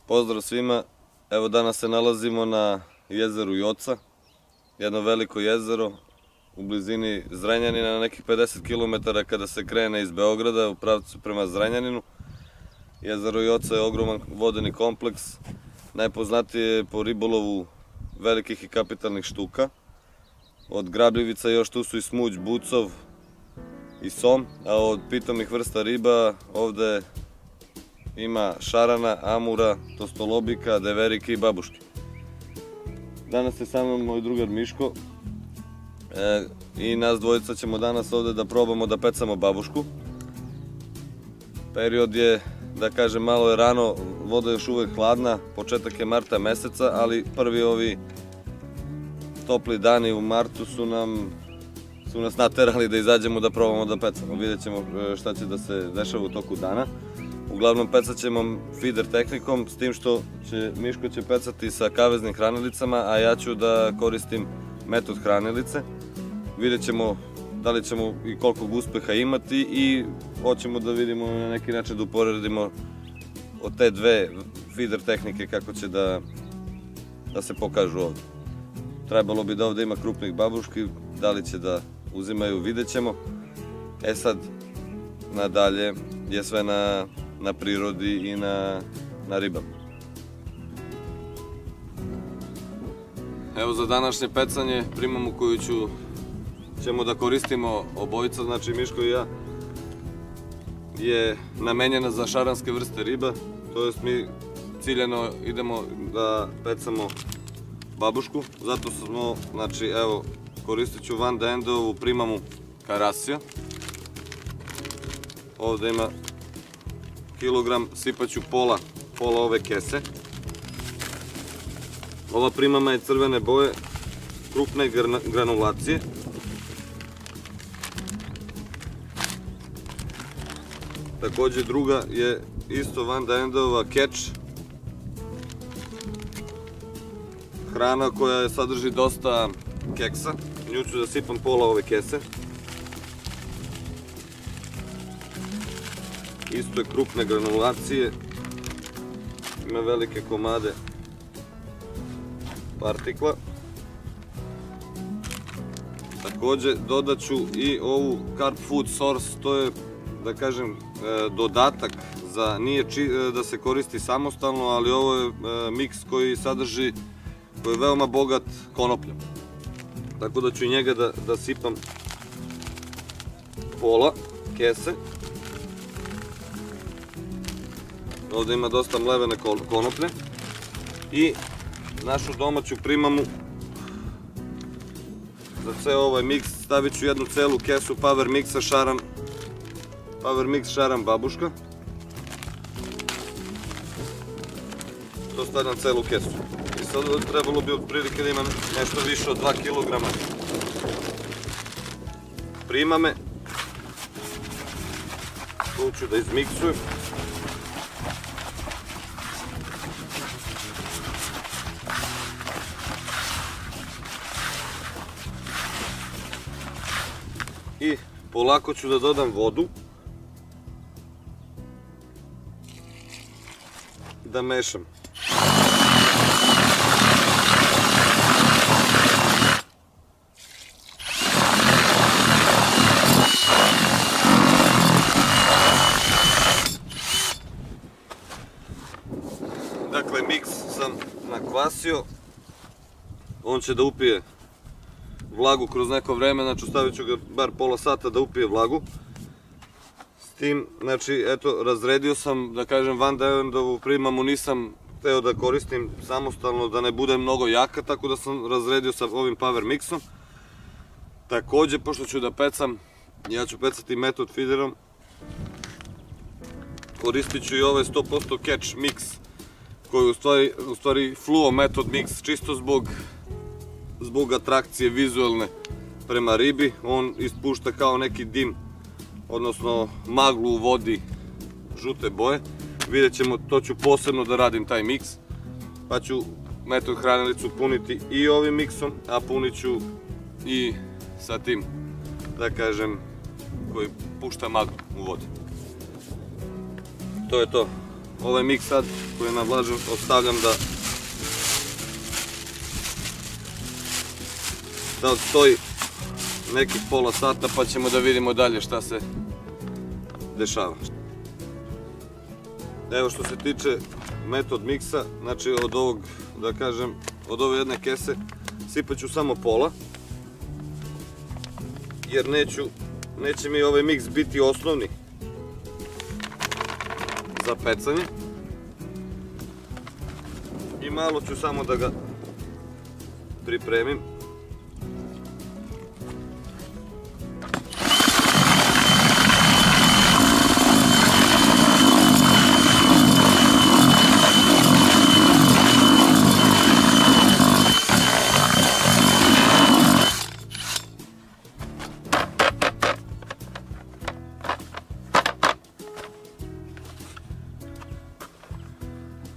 Pozdrav svima, evo danas se nalazimo na jezeru Joca, jedno veliko jezero u blizini Zrenjanina, na nekih 50 km kada se krene iz Beograda u pravcu prema Zrenjaninu. Jezero Joca je ogroman vodeni kompleks, najpoznatije je po ribolovu velikih i kapitalnih štuka. Od grabljivica još tu su i smuđ, bucov i som, a od pitomih vrsta riba ovde ima šarana, amura, tostolobika, deverike i babuške. Danas je sa mnom moj drugar Miško i nas dvojica ćemo danas ovde da probamo da pecamo babušku. Period je, da kažem, malo je rano, voda je još uvek hladna, početak je marta meseca, ali prvi ovi topli dani u martu su nas naterali da izađemo da probamo da pecamo. Vidjet ćemo šta će da se dešava u toku dana. Uglavnom pecat ćemo feeder tehnikom, s tim što Miško će pecati sa kaveznim hranilicama, a ja ću da koristim metod hranilice. Vidjet ćemo da li ćemo i kolikog uspeha imati i hoćemo da vidimo na neki način da uporedimo od te dve feeder tehnike kako će da se pokažu ovde. Trebalo bi da ovde ima krupnih babuški, da li će da uzimaju, vidjet ćemo. E sad, nadalje je sve na prirodi i na ribama. Evo za današnje pecanje primamu koju ćemo da koristimo obojica, znači Miško i ja, je namenjena za šaranske vrste riba, to jest mi ciljeno idemo da pecamo babušku, zato smo, znači evo, koristit ću Van de Endeovu primamu Karasija. Ovde ima kilogram, sipaću pola ove kese. Ova primama je crvene boje, krupne granulacije. Takođe druga je isto Van de Endeova Catch. Hrana koja sadrži dosta keksa. Nju ću da sipam pola ove kese. Isto je krupne granulacije. Ima velike komade partikla. Takođe dodat ću i ovu Carp Food Source, to je, da kažem, dodatak za, nije da se koristi samostalno, ali ovo je miks koji sadrži, koji je veoma bogat konopljom. Tako da ću i njega da sipam pola kese. Ovde ima dosta mlevene konoplje. I našu domaću primamu za ceo ovaj miks stavit ću jednu celu kesu Power Mix šaran babuška. To stavljam celu kesu. I sad trebalo bi otprilike da imam nešto više od 2 kg primame. Tu ću da izmiksujem. I polako ću da dodam vodu. Da mešam. Dakle, miks sam nakvasio. On će da upije vlagu kroz neko vreme, znači stavit ću ga bar pola sata da upije vlagu. S tim, znači, eto, razredio sam, da kažem, Van de Endeovu primamu nisam hteo da koristim samostalno, da ne bude mnogo jaka, tako da sam razredio sa ovim Power Mixom. Takođe, pošto ću da pecam, ja ću pecati metod feederom, koristit ću i ovaj 100% Catch Mix, koji je u stvari fluo metod mix, čisto zbog atrakcije vizualne prema ribi. On ispušta kao neki dim, odnosno maglu u vodi žute boje. Vidjet ćemo, to ću posebno da radim taj miks, pa ću metod hranilicu puniti i ovim miksom, a punit ću i sa tim, da kažem, koji pušta maglu u vodi. To je to. Ovaj miks sad koji je navlažen ostavljam da odstoji nekih pola sata pa ćemo da vidimo dalje šta se dešava. Evo što se tiče metod miksa, znači od ovog, da kažem, od ove jedne kese sipat ću samo pola, jer neće mi ovaj miks biti osnovni za pecanje. I malo ću samo da ga pripremim.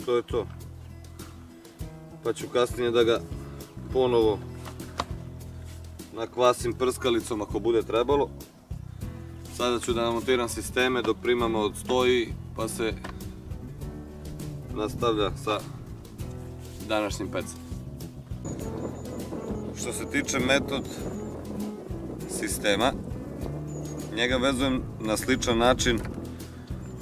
To je to. Pa ću kasnije da ga ponovo nakvasim prskalicom ako bude trebalo. Sada ću da namontiram sisteme dok primamo odstoji pa se nastavlja sa današnjim pecom. Što se tiče metod sistema, njega vezujem na sličan način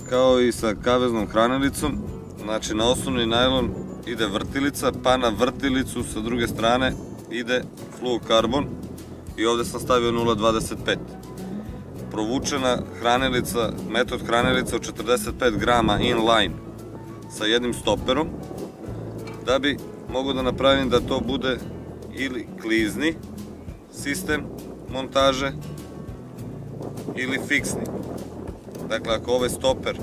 kao i sa kaveznom hranaricom. Znači na osnovni najlon ide vrtilica, pa na vrtilicu sa druge strane ide fluokarbon i ovdje sam stavio 0,25. Provučena hranilica, metod hranilica od 45 grama inline sa jednim stoperom, da bi mogu da napravim da to bude ili klizni sistem montaže ili fiksni. Dakle, ako ovaj stoper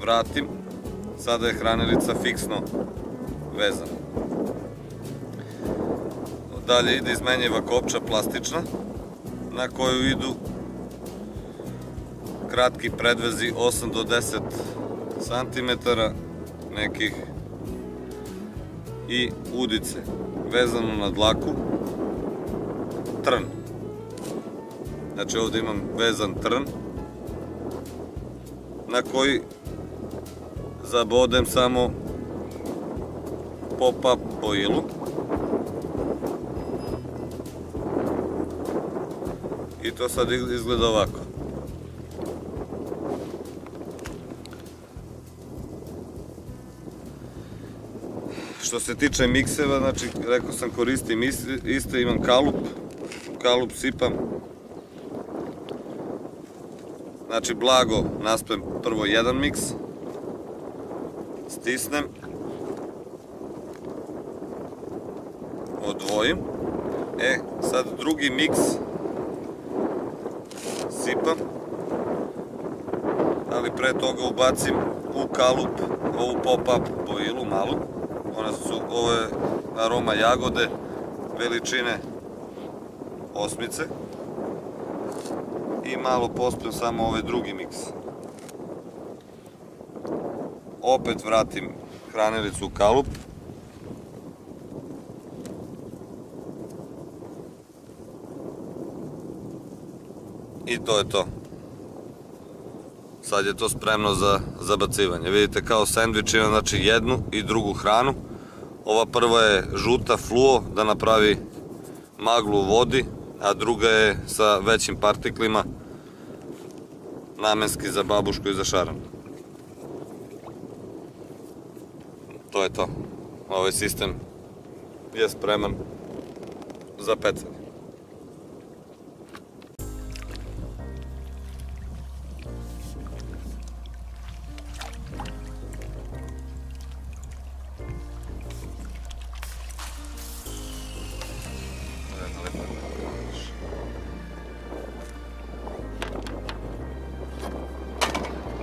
vratim, sada je hranilica fiksno vezana. Dalje ide izmenjiva kopča plastična na koju idu kratki predvezi 8 do 10 cm nekih i udice vezano na dlaku, trn. Znači ovdje imam vezan trn na koji zabodem samo pop-up boilu i to sad izgleda ovako. Što se tiče mikseva, znači rekao sam koristim isto, imam kalup, u kalup sipam, znači blago naspem prvo jedan miks, stisnem, odvojim, sad drugi miks sipam, ali pre toga ubacim u kalup ovu pop-up boilu malu, ovo je aroma jagode veličine osmice i malo pospem samo ovaj drugi miks. Opet vratim hranilicu u kalup i to je to. Sad je to spremno za zabacivanje. Vidite kao sendvič ima znači jednu i drugu hranu. Ova prva je žuta fluo da napravi maglu u vodi, a druga je sa većim partiklima namenski za babušku i za šaran. To je to. Ovaj sistem je spreman za pecanje.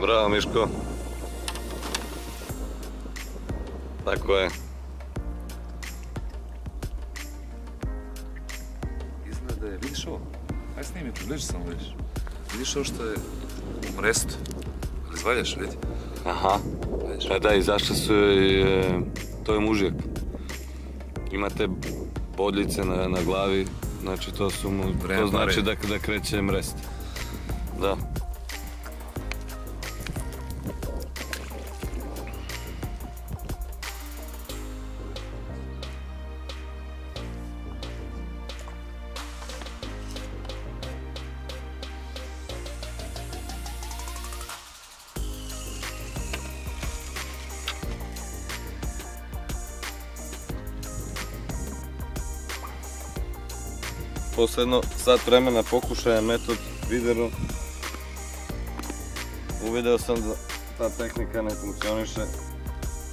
Bravo Miško. Tako je. Izgleda je, vidiš ovo? Aj snimi, približi samo vidiš. Vidiš ovo što je u mrestu? Ali zvaljaš, vidi. Aha. Da, izašle su joj, to je mužjak. Imate bodljice na glavi, znači to su mu, to znači da kreće mrest. Da. posle jedno sat vremena pokušaja metod feederom, uvideo sam da ta tehnika ne funkcioniše.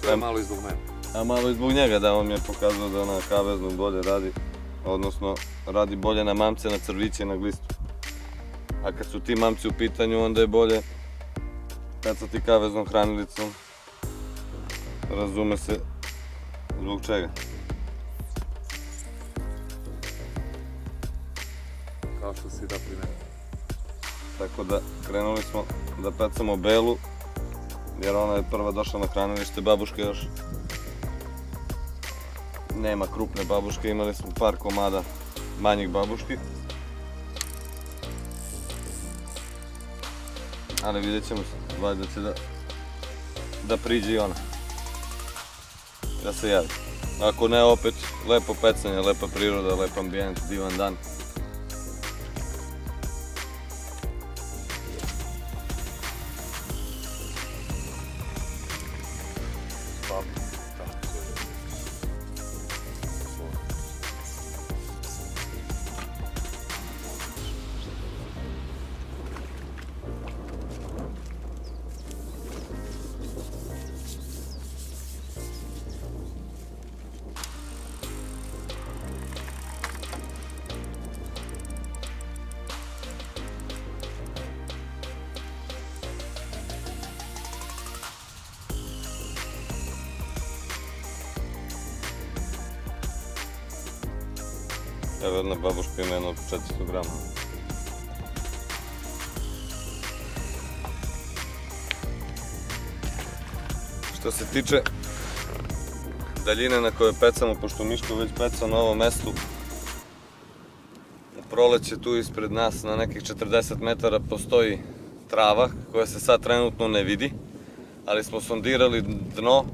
To je malo i zbog mene. A malo i zbog njega, da, on mi je pokazao da na kaveznu bolje radi, odnosno radi bolje na mamce, na crviće i na glistu. A kad su ti mamci u pitanju, onda je bolje pecati kaveznom hranilicu, razume se zbog čega. Kao što si da primjer. Tako da krenuli smo da pecamo belu, jer ona je prva došla na hranilište, babuške još nema krupne babuške, imali smo par komada manjih babuški. Ali vidjet ćemo se, valjda će da priđe i ona, da se javi. Ako ne, opet lepo pecanje, lepa priroda, lep ambijent, divan dan. Evo jedna babuška ima jedno 400 grama. Što se tiče daljine na kojoj pecamo, pošto Miško već peca na ovom mestu, u proleće tu ispred nas na nekih 40 metara postoji trava koja se sad trenutno ne vidi, ali smo sondirali dno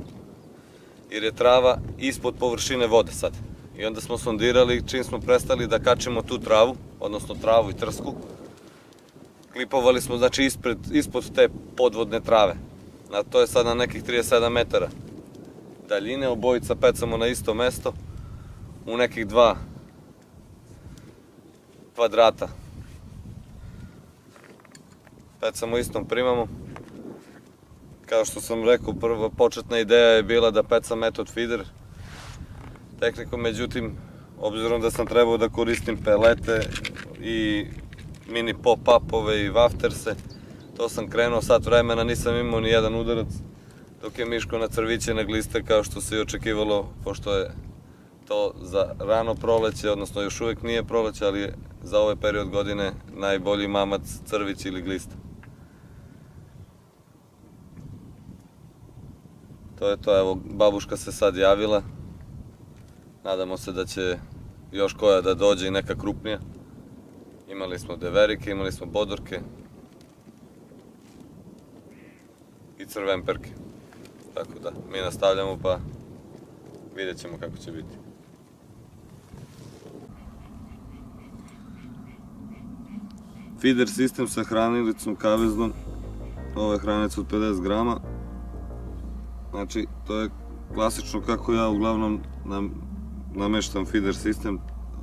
jer je trava ispod površine vode sad. I onda smo sondirali, čim smo prestali da kačemo tu travu, odnosno travu i trsku, klipovali smo znači ispod te podvodne trave. A to je sad na nekih 37 metara daljine, obojica pecamo na isto mesto, u nekih 2 kvadrata. Pecamo istom primamo. Kao što sam rekao, prva početna ideja je bila da pecam metod feeder tehnikom, međutim, obzirom da sam trebao da koristim pelete i mini pop-upove i wafterse, to sam krenuo sat vremena, nisam imao ni jedan udarac, dok je Miško na crviće, na gliste, kao što se i očekivalo, pošto je to za rano proleće, odnosno još uvek nije proleće, ali je za ovaj period godine najbolji mamac crvić ili glista. To je to, evo, babuška se sad javila. Nadamo se da će još koja da dođe i neka krupnija. Imali smo deverike, imali smo bodorke i crvenperke. Tako da, mi nastavljamo pa vidjet ćemo kako će biti. Feeder sistem sa hranilicom kaveznom. Ovo je hranica od 50 grama. Znači, to je klasično kako ja uglavnom nameštam feeder sistem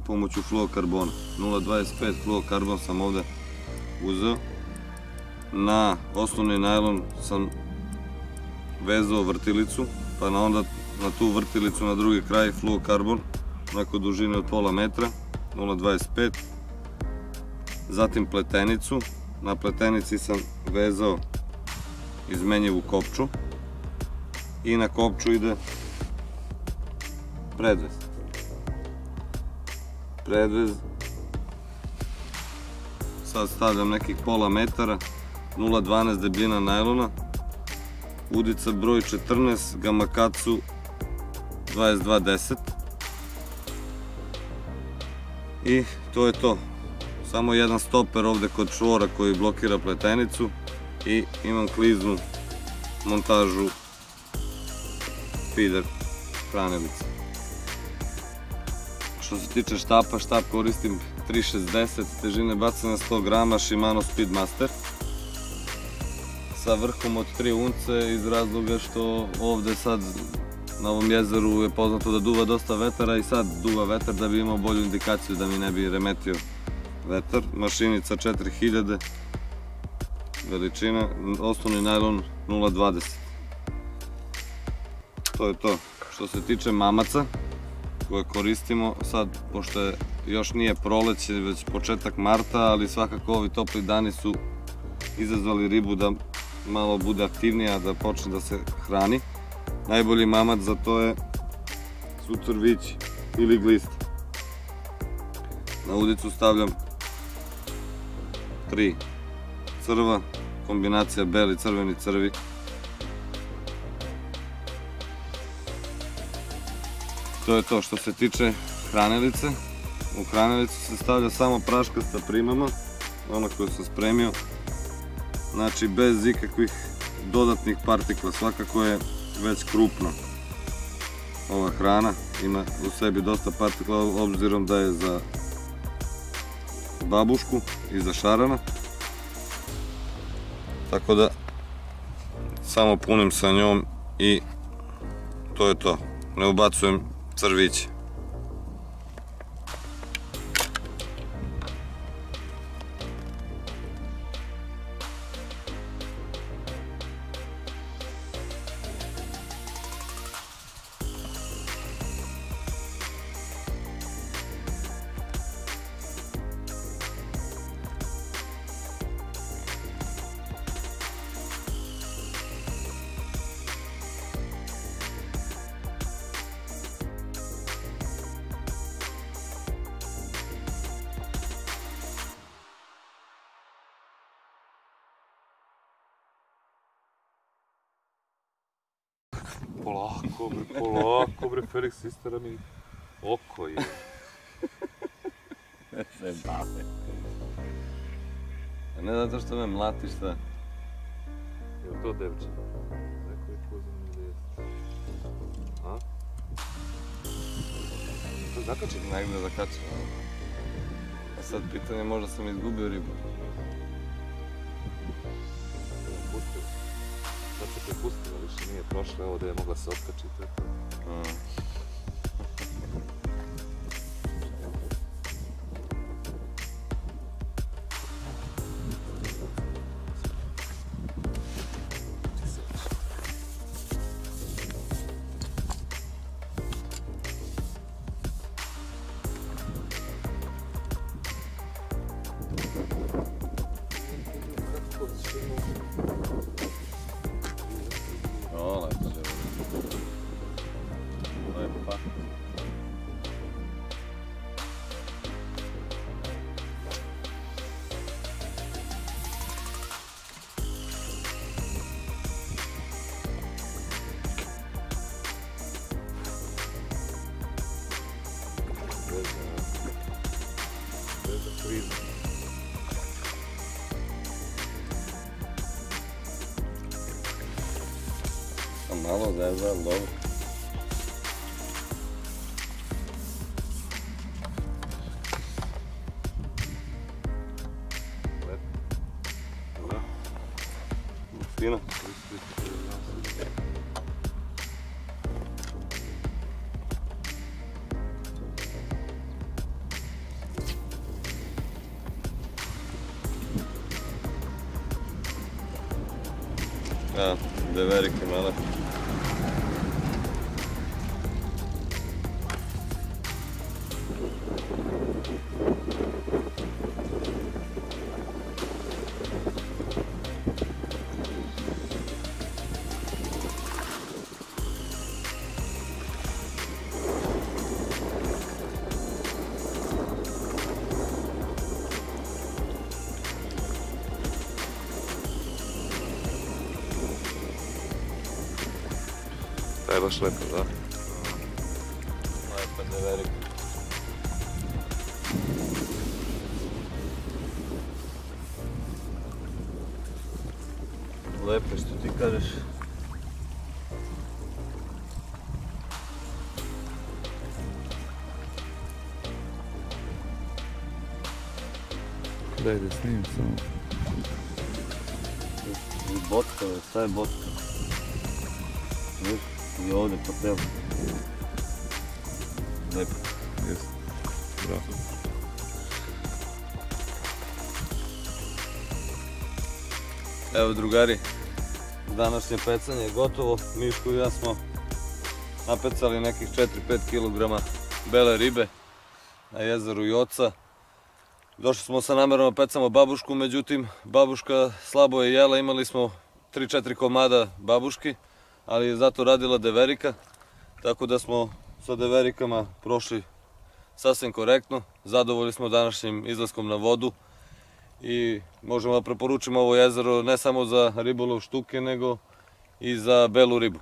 pomoću fluokarbona. 0,25 fluokarbon sam ovde uzeo. Na osnovni najlon sam vezao vrtilicu, pa onda na tu vrtilicu na drugi kraj fluokarbon, onako dužine od pola metra, 0,25. Zatim pletenicu. Na pletenici sam vezao izmenjivu kopču. I na kopču ide predvez. Sad stavljam nekih pola metara, 0,12 debljina najlona, udica broj 14, Gamakatsu 2210. I to je to. Samo jedan stoper ovde kod čvora koji blokira pletenicu i imam kliznu montažu feeder hranilice. Što se tiče štapa, štap koristim 360 težine bacanja 100 grama Shimano Speedmaster sa vrhom od 3 unce iz razloga što ovde sad Na ovom jezeru je poznato da duva dosta vetara i sad duva vetar da bi imao bolju indikaciju da mi ne bi remetio vetar. Mašinica 4000, veličina, osnovni najlon 0,20. To je to. Što se tiče mamaca koje koristimo sad, pošto još nije proleće, već početak marta, ali svakako ovi topli dani su izazvali ribu da malo bude aktivnija, da počne da se hrani. Najbolji mamac za to su crvići ili glist. Na udicu stavljam 3 crva, kombinacija beli, crveni, crvi. To je to što se tiče hranilice. U hranilicu se stavlja samo praškasta primama, ona koju sam spremio. Znači bez ikakvih dodatnih partikla, svakako je već krupno. Ova hrana ima u sebi dosta partikla obzirom da je za babušku i za šarana. Tako da samo punim sa njom i to je to. Ne ubacujem crviće. Polako bre, Felix, istera mi oko je. Se bave. A ne zato što me mlatiš, šta? Evo to devče. Neko je pozvan ili jeste. A? To zakačim? Negde zakačim. A sad pitanje, možda sam izgubio ribu. Pustio. Sad se prepustila, više nije prošla, evo da je mogla se otkačiti. Malo zezal, dobro. Fino. Ja, dve velike male. To je baš lepo, da? Lepa deverika. Lepo što ti kažeš. Daj da snimim samo. Botka, šta je botka? Viš? I ovde po telu. Lepo. Jeste. Bravo. Evo drugari, današnje pecanje je gotovo. Miško i ja smo napecali nekih 4-5 kg bele ribe na jezeru Joca. Došli smo sa namerom da pecamo babušku, međutim babuška slabo je jela, imali smo 3-4 komada babuški, ali je zato radila deverika, tako da smo sa deverikama prošli sasvim korektno. Zadovoljni smo današnjim izlaskom na vodu i možemo da preporučimo ovo jezero ne samo za ribolov štuke, nego i za belu ribu.